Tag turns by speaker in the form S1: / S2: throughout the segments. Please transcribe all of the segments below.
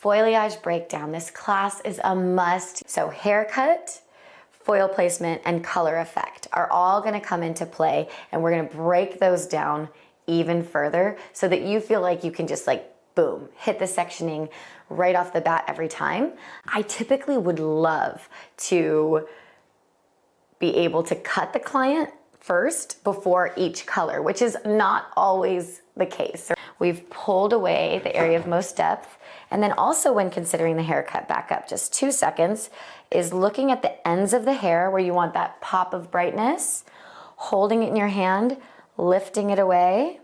S1: Foilayage breakdown. This class is a must. So haircut, foil placement, and color effect are all gonna come into play, and we're gonna break those down even further so that you feel like you can just like, boom, hit the sectioning right off the bat every time. I typically would love to be able to cut the client first before each color, which is not always the case. We've pulled away the area of most depth. And then also when considering the haircut, back up just 2 seconds, is looking at the ends of the hair where you want that pop of brightness, holding it in your hand, lifting it away,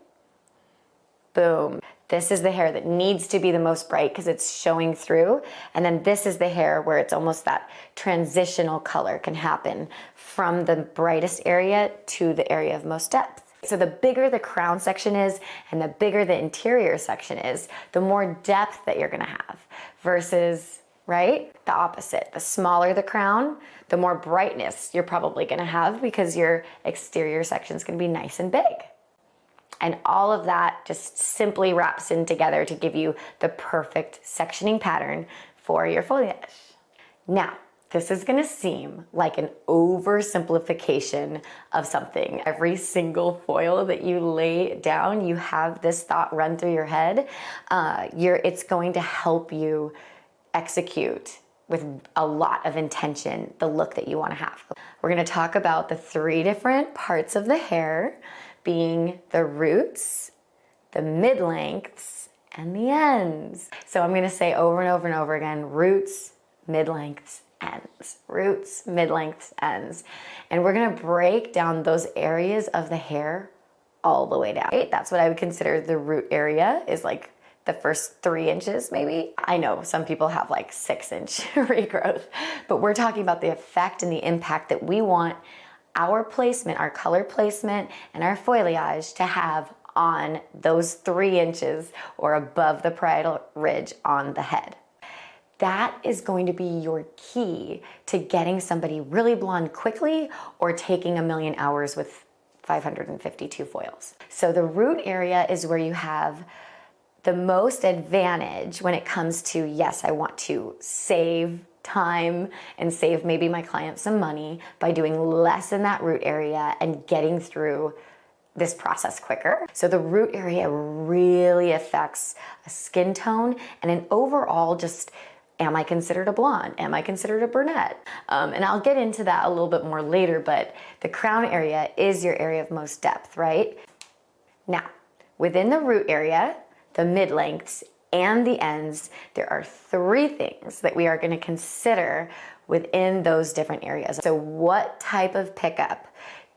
S1: boom. This is the hair that needs to be the most bright because it's showing through. And then this is the hair where it's almost that transitional color can happen from the brightest area to the area of most depth. So the bigger the crown section is and the bigger the interior section is, the more depth that you're gonna have versus, right, the opposite. The smaller the crown, the more brightness you're probably gonna have because your exterior section is gonna be nice and big. And all of that just simply wraps in together to give you the perfect sectioning pattern for your foliage. Now, this is gonna seem like an oversimplification of something. Every single foil that you lay down, you have this thought run through your head. It's going to help you execute with a lot of intention the look that you wanna have. We're gonna talk about the 3 different parts of the hair, being the roots, the mid-lengths, and the ends. So I'm gonna say over and over and over again, roots, mid-lengths, ends. Roots, mid-lengths, ends. And we're gonna break down those areas of the hair all the way down. Right? That's what I would consider the root area, is like the first 3 inches maybe. I know some people have like 6-inch regrowth, but we're talking about the effect and the impact that we want our placement, our color placement, and our foliage to have on those 3 inches or above the parietal ridge on the head. That is going to be your key to getting somebody really blonde quickly or taking 1,000,000 hours with 552 foils. So the root area is where you have the most advantage when it comes to, yes, I want to save time and save maybe my client some money by doing less in that root area and getting through this process quicker. So the root area really affects a skin tone and an overall just, am I considered a blonde? Am I considered a brunette? And I'll get into that a little bit more later, but the crown area is your area of most depth, right? Now, within the root area, the mid-lengths, and the ends, there are 3 things that we are gonna consider within those different areas. So what type of pickup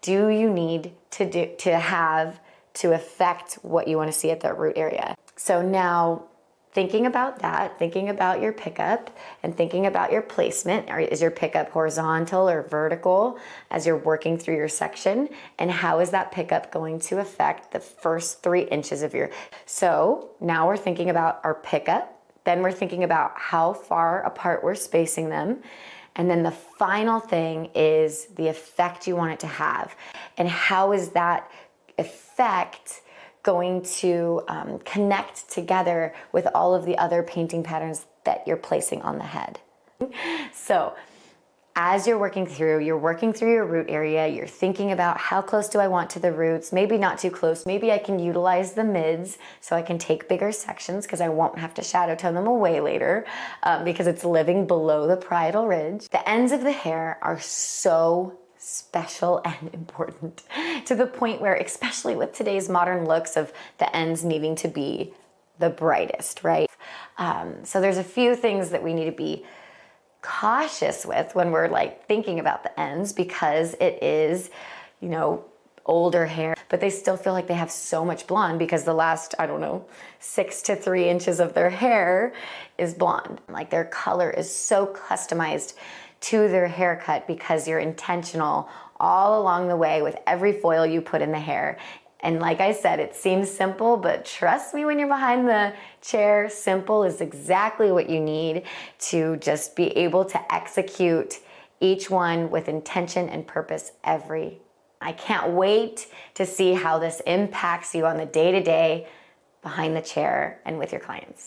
S1: do you need to have to affect what you wanna see at the root area? So now, thinking about that, thinking about your pickup and thinking about your placement, or is your pickup horizontal or vertical as you're working through your section? And how is that pickup going to affect the first 3 inches of your, so now we're thinking about our pickup, then we're thinking about how far apart we're spacing them. And then the final thing is the effect you want it to have. And how is that effect going to connect together with all of the other painting patterns that you're placing on the head. So as you're working through your root area, you're thinking about how close do I want to the roots, maybe not too close, maybe I can utilize the mids so I can take bigger sections because I won't have to shadow tone them away later because it's living below the parietal ridge. The ends of the hair are so special and important to the point where, especially with today's modern looks of the ends needing to be the brightest, right? So there's a few things that we need to be cautious with when we're like thinking about the ends because it is, you know, older hair, but they still feel like they have so much blonde because the last, I don't know, 6 to 3 inches of their hair is blonde. Like their color is so customized to their haircut because you're intentional all along the way with every foil you put in the hair. And like I said, it seems simple, but trust me, when you're behind the chair, simple is exactly what you need to just be able to execute each one with intention and purpose every. I can't wait to see how this impacts you on the day-to-day behind the chair and with your clients.